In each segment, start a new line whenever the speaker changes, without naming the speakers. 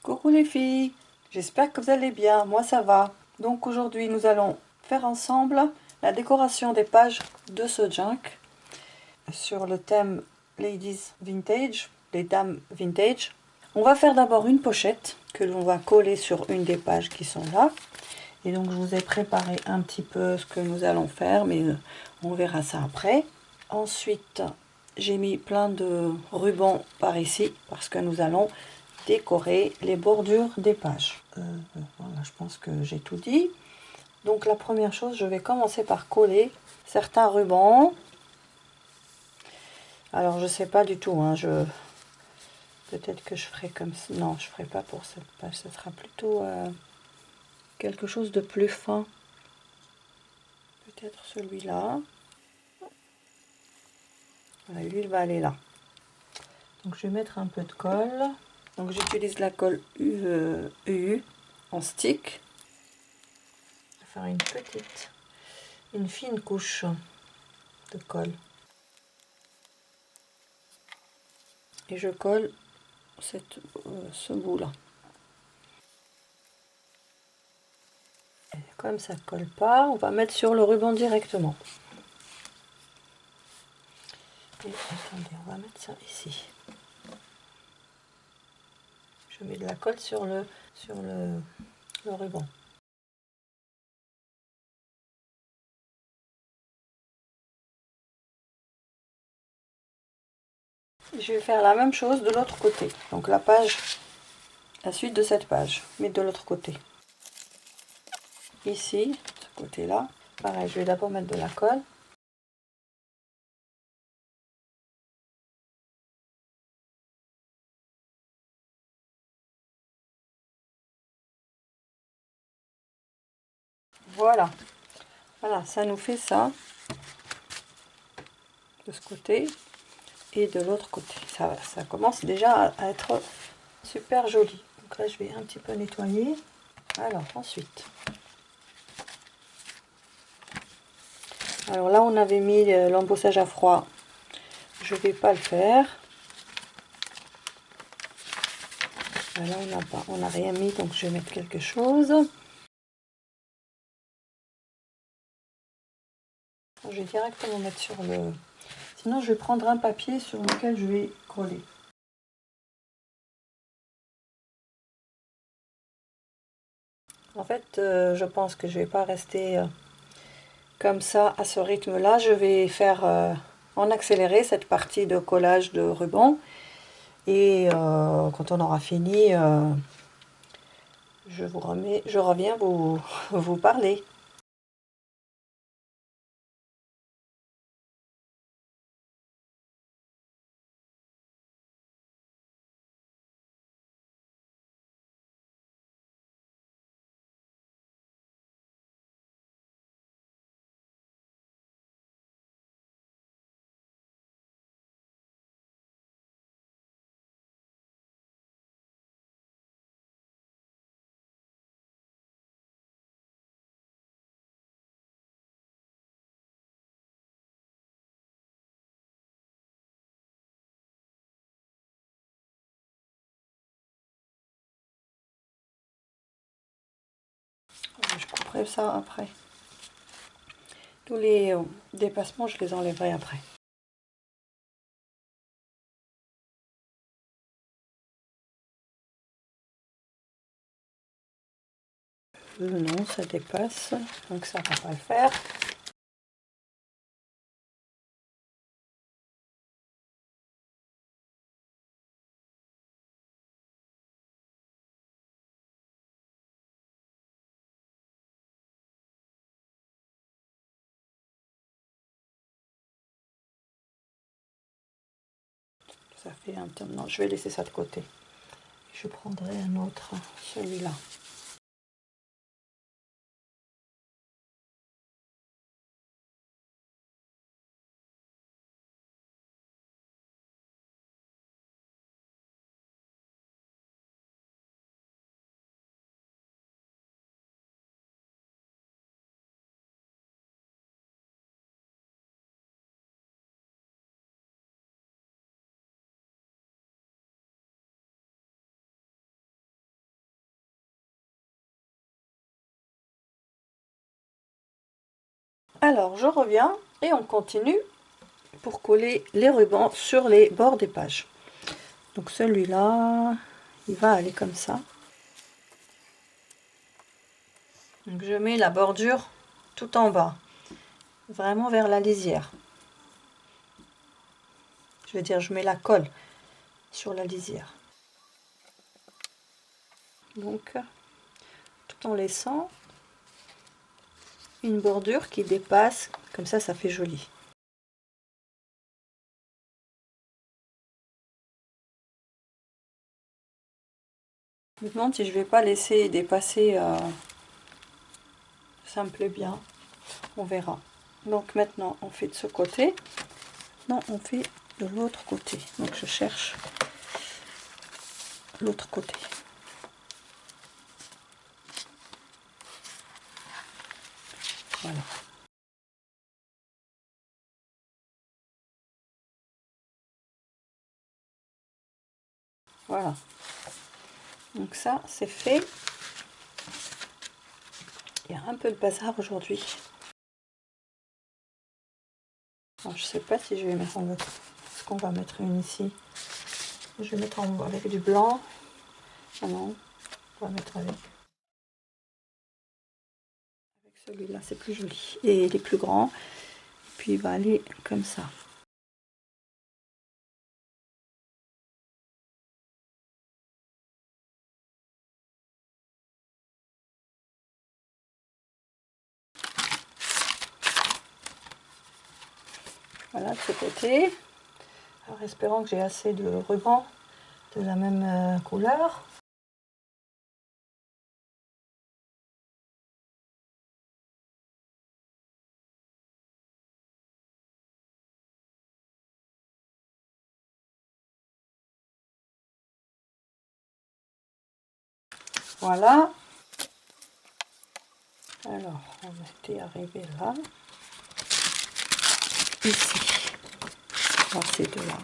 Coucou les filles, j'espère que vous allez bien, moi ça va. Donc aujourd'hui nous allons faire ensemble la décoration des pages de ce junk sur le thème Ladies Vintage, les dames vintage. On va faire d'abord une pochette que l'on va coller sur une des pages qui sont là. Et donc je vous ai préparé un petit peu ce que nous allons faire, mais on verra ça après. Ensuite j'ai mis plein de rubans par ici parce que nous allons décorer les bordures des pages. Voilà, je pense que j'ai tout dit. Donc la première chose, je vais commencer par coller certains rubans. Alors je sais pas du tout, hein, peut-être que je ferai comme ça. Non, je ferai pas pour cette page, ce sera plutôt quelque chose de plus fin. Peut-être celui-là. Voilà, lui il va aller là. Donc je vais mettre un peu de colle. Donc j'utilise la colle UU en stick. Je vais faire une fine couche de colle. Et je colle ce bout là. Et comme ça ne colle pas, on va mettre sur le ruban directement. Et attendez, on va mettre ça ici. Je mets de la colle sur le ruban. Je vais faire la même chose de l'autre côté. Donc la suite de cette page, mais de l'autre côté. Ici, ce côté-là, pareil, je vais d'abord mettre de la colle. Voilà. Voilà, ça nous fait ça de ce côté et de l'autre côté. Ça commence déjà à être super joli. Donc là, je vais un petit peu nettoyer. Alors ensuite, alors là on avait mis l'embossage à froid, je vais pas le faire. Là on n'a rien mis, donc je vais mettre quelque chose. Je vais directement mettre sur le, sinon je vais prendre un papier sur lequel je vais coller. En fait je pense que je vais pas rester comme ça à ce rythme là, je vais faire en accéléré cette partie de collage de ruban. Et quand on aura fini, je reviens vous parler. Je couperai ça après. Tous les dépassements, je les enlèverai après. Non, ça dépasse, donc ça va pas le faire. Ça fait un temps. Non, je vais laisser ça de côté. Je prendrai un autre, celui-là. Alors je reviens et on continue pour coller les rubans sur les bords des pages. Donc celui-là, il va aller comme ça. Donc je mets la bordure tout en bas, vraiment vers la lisière. Je veux dire, je mets la colle sur la lisière. Donc, tout en laissant une bordure qui dépasse, comme ça fait joli. Je me demande si je vais pas laisser dépasser, ça me plaît bien, on verra. Donc maintenant on fait de ce côté, non on fait de l'autre côté, donc je cherche l'autre côté. Voilà. Voilà. Donc ça c'est fait. Il y a un peu de bazar aujourd'hui. Je sais pas si je vais mettre en autre. Est-ce qu'on va mettre une ici? Je vais mettre en avec du blanc. Ah non, on va mettre avec celui-là, c'est plus joli. Et il est plus grand. Puis il va aller comme ça. Voilà de ce côté. Alors espérons que j'ai assez de ruban de la même couleur. Voilà. Alors on était arrivé là. Ici. Alors ces deux là.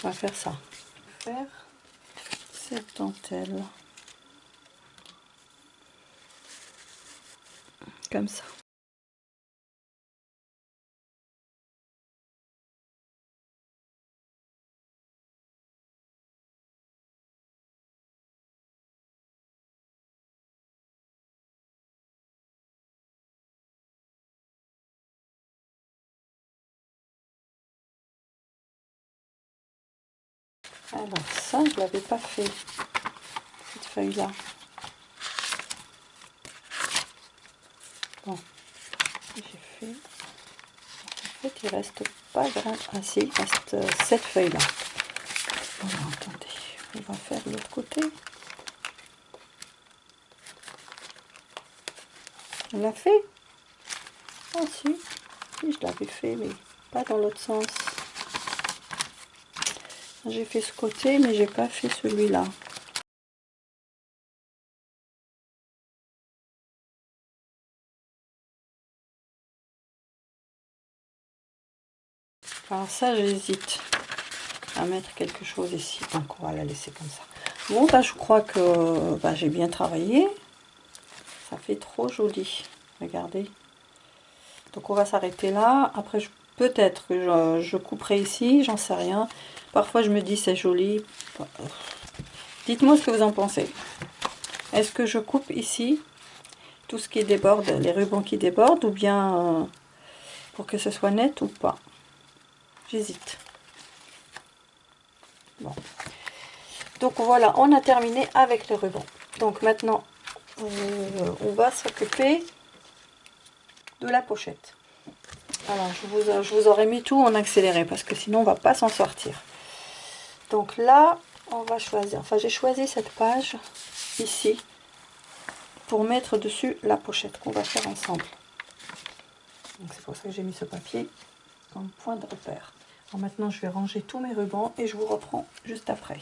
On va faire ça. Faire cette dentelle. Comme ça. Alors ça, je l'avais pas fait, cette feuille-là. Bon, j'ai fait. En fait, il reste pas grand. Ah si, il reste cette feuille-là. Voilà, attendez, on va faire de l'autre côté. On l'a fait? Ah si, si, je l'avais fait, mais pas dans l'autre sens. J'ai fait ce côté, mais j'ai pas fait celui-là. Alors ça, j'hésite à mettre quelque chose ici. Donc on va la laisser comme ça. Bon, là, je crois que j'ai bien travaillé. Ça fait trop joli. Regardez. Donc on va s'arrêter là. Après, peut-être que je couperai ici, j'en sais rien. Parfois, je me dis c'est joli. Dites-moi ce que vous en pensez. Est-ce que je coupe ici tout ce qui déborde, les rubans qui débordent, ou bien pour que ce soit net ou pas? J'hésite. Bon. Donc voilà, on a terminé avec les rubans. Donc maintenant, on va s'occuper de la pochette. Alors, je vous aurais mis tout en accéléré parce que sinon on va pas s'en sortir. Donc là, on va choisir. Enfin, j'ai choisi cette page ici pour mettre dessus la pochette qu'on va faire ensemble. Donc c'est pour ça que j'ai mis ce papier comme point de repère. Alors maintenant, je vais ranger tous mes rubans et je vous reprends juste après.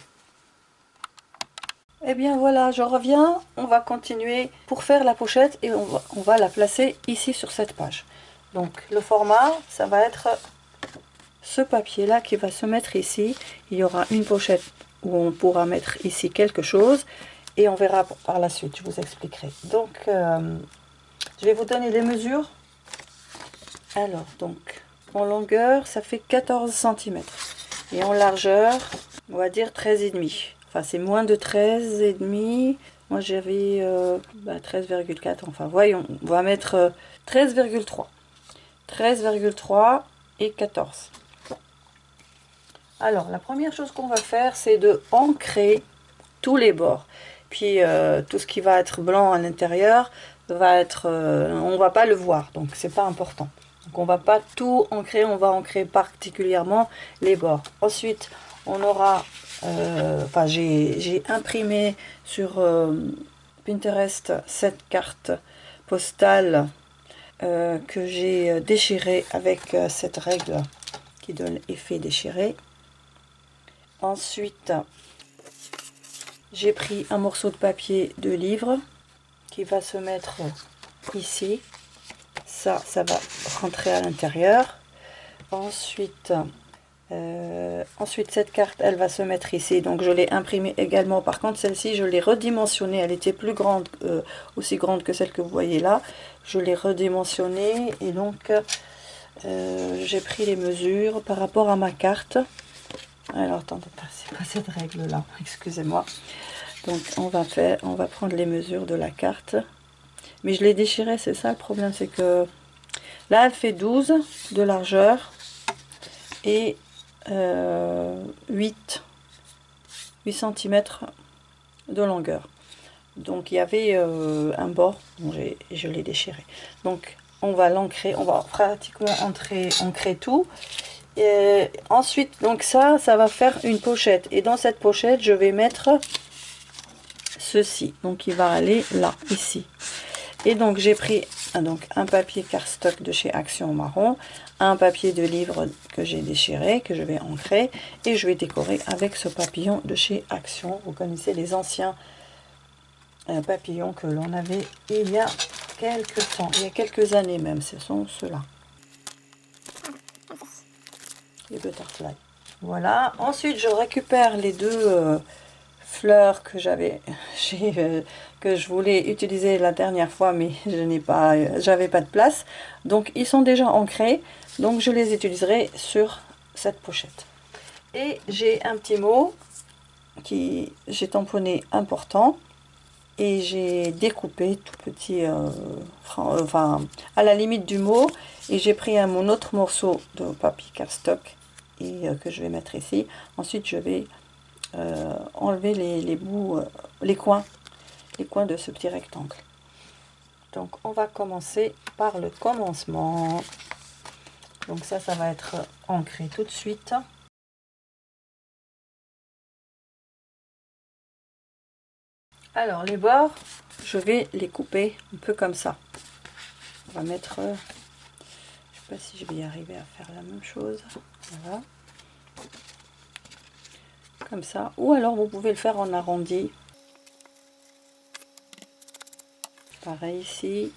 Et bien voilà, je reviens. On va continuer pour faire la pochette et on va la placer ici sur cette page. Donc le format, ça va être ce papier là qui va se mettre ici. Il y aura une pochette où on pourra mettre ici quelque chose et on verra par la suite, je vous expliquerai. Donc je vais vous donner les mesures Alors, donc, en longueur, ça fait 14 cm. Et en largeur, on va dire 13,5. Enfin, c'est moins de 13,5. Moi, j'avais 13,4. Enfin, voyons, on va mettre 13,3. 13,3 et 14. Alors, la première chose qu'on va faire, c'est de ancrer tous les bords. Puis, tout ce qui va être blanc à l'intérieur va être... on va pas le voir, donc c'est pas important. Donc, on va pas tout ancrer, on va ancrer particulièrement les bords. Ensuite, on aura... enfin, j'ai imprimé sur Pinterest cette carte postale que j'ai déchirée avec cette règle qui donne effet déchiré. Ensuite, j'ai pris un morceau de papier de livre qui va se mettre ici. Ça va rentrer à l'intérieur. Ensuite, cette carte, elle va se mettre ici. Donc, je l'ai imprimée également. Par contre, celle-ci, je l'ai redimensionnée. Elle était plus grande, aussi grande que celle que vous voyez là. Je l'ai redimensionnée et donc, j'ai pris les mesures par rapport à ma carte. Alors, attendez, c'est pas cette règle-là. Excusez-moi. Donc on va prendre les mesures de la carte. Mais je l'ai déchirée, c'est ça le problème, c'est que là elle fait 12 de largeur et 8 cm de longueur. Donc il y avait un bord, bon, je l'ai déchiré. Donc on va l'ancrer, on va pratiquement ancrer tout. Et ensuite, donc ça va faire une pochette. Et dans cette pochette, je vais mettre ceci. Donc il va aller là, ici. Et donc j'ai pris un papier cardstock de chez Action marron, un papier de livre que j'ai déchiré, que je vais ancrer, et je vais décorer avec ce papillon de chez Action. Vous connaissez les anciens papillons que l'on avait il y a quelques temps, il y a quelques années même, ce sont ceux-là. Les butterflies. Voilà, ensuite je récupère les deux fleurs que que je voulais utiliser la dernière fois, mais j'avais pas de place. Donc ils sont déjà ancrés, donc je les utiliserai sur cette pochette. Et j'ai un petit mot qui j'ai tamponné important et j'ai découpé tout petit, enfin à la limite du mot, et j'ai pris mon autre morceau de papier cardstock et que je vais mettre ici. Ensuite je vais enlever les bouts, les coins de ce petit rectangle. Donc on va commencer par le commencement. Donc ça va être ancré tout de suite. Alors les bords, je vais les couper un peu comme ça. On va mettre, je sais pas si je vais y arriver à faire la même chose. Voilà. Comme ça. Ou alors vous pouvez le faire en arrondi. Pareil ici.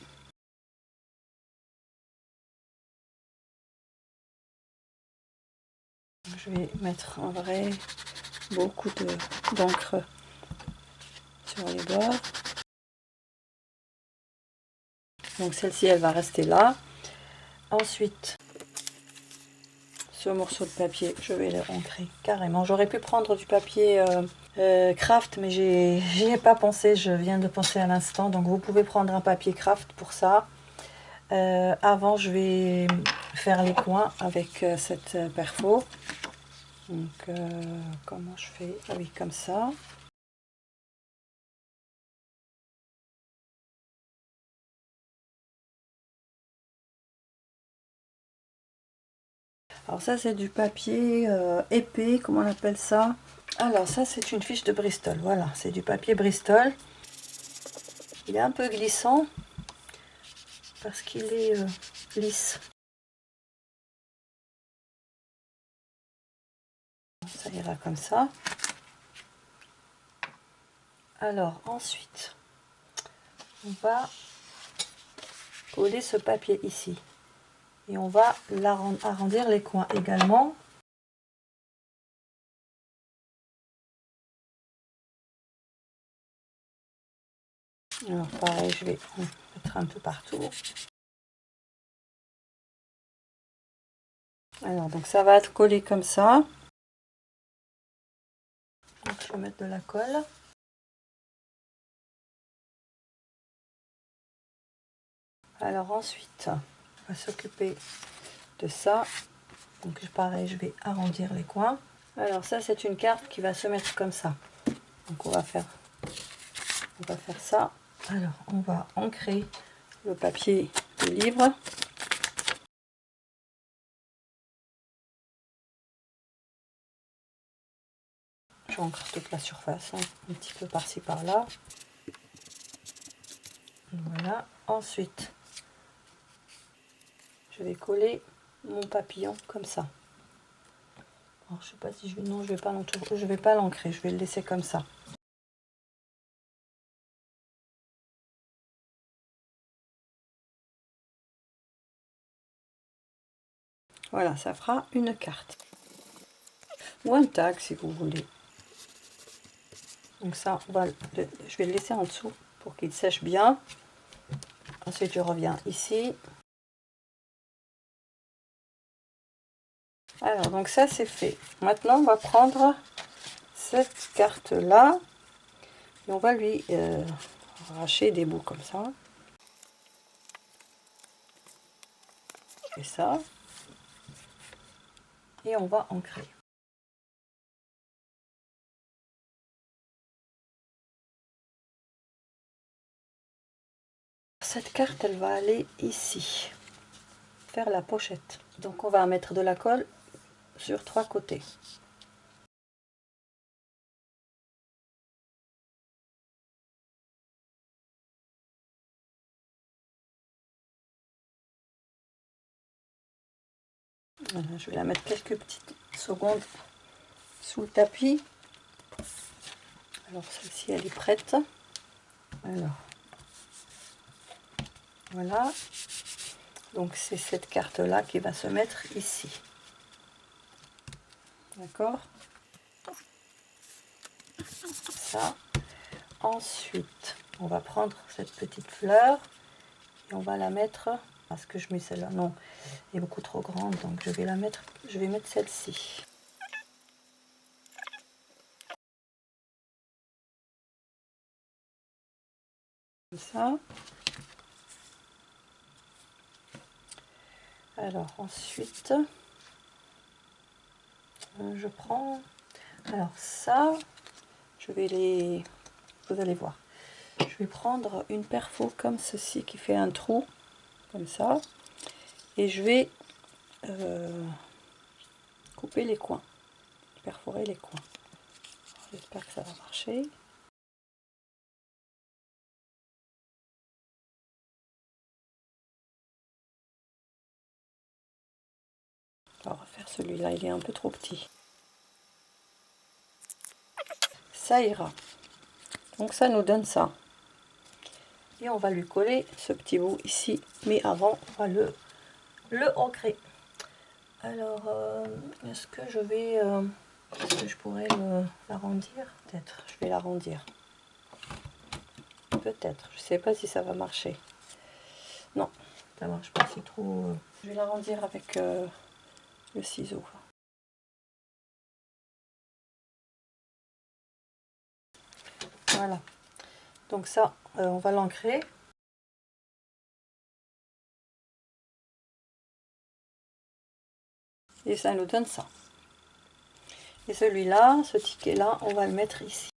Je vais mettre en vrai beaucoup d'encre sur les bords. Donc celle-ci, elle va rester là. Ensuite, ce morceau de papier, je vais le ancrer carrément. J'aurais pu prendre du papier craft, mais j'y ai pas pensé. Je viens de penser à l'instant. Donc vous pouvez prendre un papier craft pour ça. Avant, je vais faire les coins avec cette perfo. Donc comment je fais? Ah oui, comme ça. Alors ça, c'est du papier épais, comment on appelle ça? Alors ça, c'est une fiche de Bristol. Voilà, c'est du papier Bristol. Il est un peu glissant parce qu'il est lisse. Ça ira comme ça. Alors ensuite, on va coller ce papier ici. Et on va arrondir les coins également. Alors pareil, je vais mettre un peu partout. Alors, donc ça va être collé comme ça. Donc, je vais mettre de la colle. Alors ensuite, on va s'occuper de ça. Donc pareil, je vais arrondir les coins. Alors ça, c'est une carte qui va se mettre comme ça. Donc on va faire ça. Alors on va ancrer le papier du livre. J'ancre toute la surface, hein, un petit peu par-ci par-là. Voilà. Ensuite, je vais coller mon papillon comme ça. Alors, je sais pas si je vais... Non, je vais pas l'ancrer, je vais le laisser comme ça. Voilà, ça fera une carte. Ou un tag si vous voulez. Donc ça, je vais le laisser en dessous pour qu'il sèche bien. Ensuite, je reviens ici. Alors, donc ça, c'est fait. Maintenant, on va prendre cette carte-là et on va lui arracher des bouts comme ça. Et ça. Et on va ancrer. Cette carte, elle va aller ici, faire la pochette. Donc, on va mettre de la colle sur 3 côtés. Voilà, je vais la mettre quelques petites secondes sous le tapis. Alors, celle-ci, elle est prête. Alors, voilà. Donc, c'est cette carte-là qui va se mettre ici. D'accord? Ça. Ensuite, on va prendre cette petite fleur et on va la mettre. Parce que je mets celle-là, non, elle est beaucoup trop grande, donc je vais la mettre. Je vais mettre celle-ci. Comme ça. Alors ensuite, je prends. Alors ça, je vais les. Vous allez voir. Je vais prendre une perfo comme ceci qui fait un trou comme ça et je vais couper les coins, perforer les coins. J'espère que ça va marcher. On va faire celui-là, il est un peu trop petit. Ça ira. Donc ça nous donne ça. Et on va lui coller ce petit bout ici. Mais avant, on va le ancrer. Alors, est-ce que je vais... est-ce que je pourrais l'arrondir? Peut-être. Je vais l'arrondir. Peut-être. Je sais pas si ça va marcher. Non, ça marche pas. C'est trop... Je vais l'arrondir avec le ciseau. Voilà. Donc ça, on va l'ancrer. Et ça nous donne ça. Et celui-là, ce ticket-là, on va le mettre ici.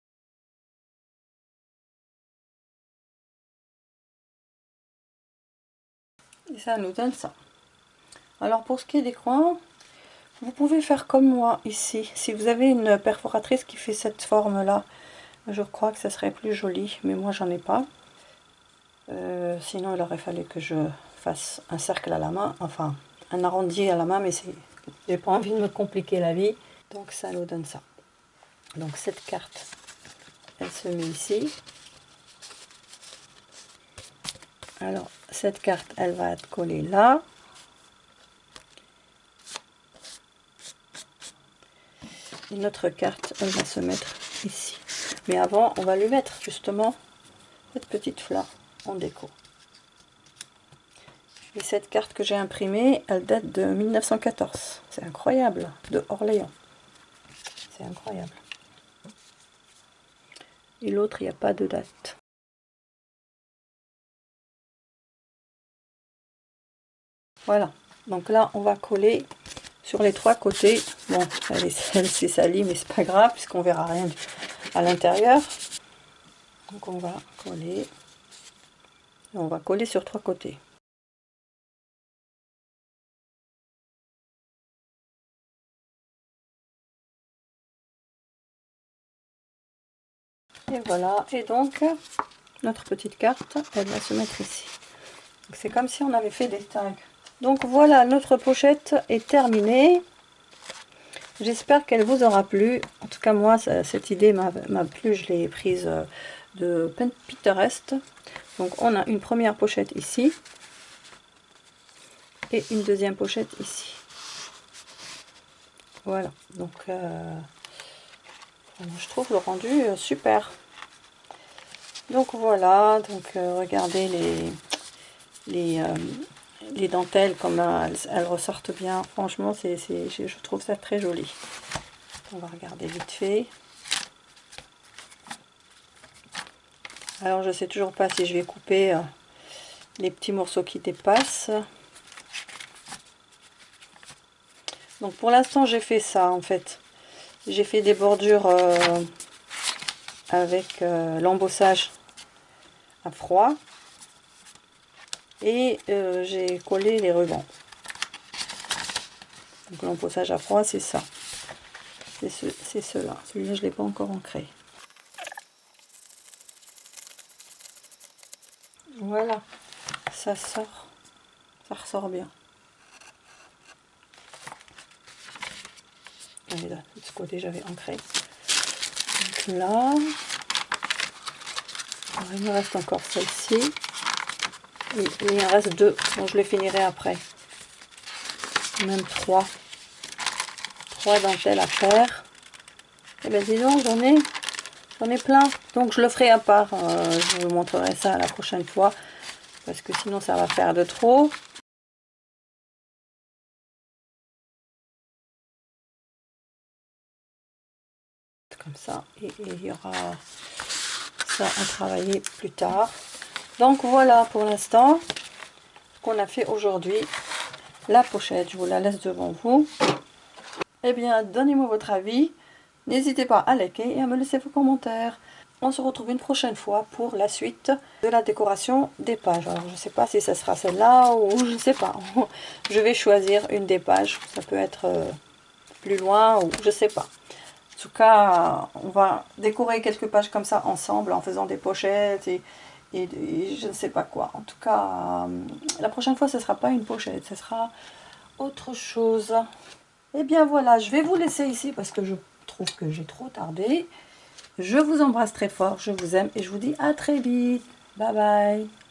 Et ça nous donne ça. Alors pour ce qui est des coins, vous pouvez faire comme moi ici. Si vous avez une perforatrice qui fait cette forme-là, je crois que ça serait plus joli, mais moi j'en ai pas. Sinon il aurait fallu que je fasse un cercle à la main, enfin un arrondi à la main, mais j'ai pas envie de me compliquer la vie. Donc ça nous donne ça. Donc cette carte, elle se met ici. Alors cette carte, elle va être collée là. Et notre carte, elle va se mettre ici. Mais avant, on va lui mettre justement cette petite fleur en déco. Et cette carte que j'ai imprimée, elle date de 1914. C'est incroyable, de Orléans. C'est incroyable. Et l'autre, il n'y a pas de date. Voilà, donc là, on va coller sur les 3 côtés. Bon, elle s'est salie, mais c'est pas grave, puisqu'on verra rien à l'intérieur. Donc on va coller. Et on va coller sur 3 côtés. Et voilà, et donc notre petite carte, elle va se mettre ici. C'est comme si on avait fait des tags. Donc voilà, notre pochette est terminée. J'espère qu'elle vous aura plu. En tout cas, moi, cette idée m'a plu. Je l'ai prise de Pinterest. Donc on a une première pochette ici. Et une deuxième pochette ici. Voilà, donc je trouve le rendu super. Donc voilà, donc regardez les dentelles comme elles ressortent bien. Franchement, je trouve ça très joli. On va regarder vite fait. Alors je sais toujours pas si je vais couper les petits morceaux qui dépassent. Donc pour l'instant j'ai fait ça en fait. J'ai fait des bordures avec l'embossage à froid. Et j'ai collé les rubans. Donc l'embossage à froid, c'est ça. C'est cela. Celui-là, je ne l'ai pas encore ancré. Voilà. Ça sort. Ça ressort bien. Et là, de ce côté, j'avais ancré. Donc là. Alors, il me reste encore celle-ci. Et il en reste 2. Donc je les finirai après. Même 3. 3 dentelles à faire. Et bien dis donc, j'en ai plein. Donc je le ferai à part. Je vous montrerai ça la prochaine fois. Parce que sinon ça va faire de trop. Comme ça. Et il y aura ça à travailler plus tard. Donc voilà pour l'instant ce qu'on a fait aujourd'hui. La pochette, je vous la laisse devant vous. Eh bien, donnez-moi votre avis. N'hésitez pas à liker et à me laisser vos commentaires. On se retrouve une prochaine fois pour la suite de la décoration des pages. Alors, je ne sais pas si ça sera celle-là ou je ne sais pas. Je vais choisir une des pages. Ça peut être plus loin ou je ne sais pas. En tout cas, on va décorer quelques pages comme ça ensemble en faisant des pochettes et je ne sais pas quoi. En tout cas, la prochaine fois, ce ne sera pas une pochette, ce sera autre chose. Et bien voilà, je vais vous laisser ici parce que je trouve que j'ai trop tardé. Je vous embrasse très fort, je vous aime et je vous dis à très vite. Bye bye.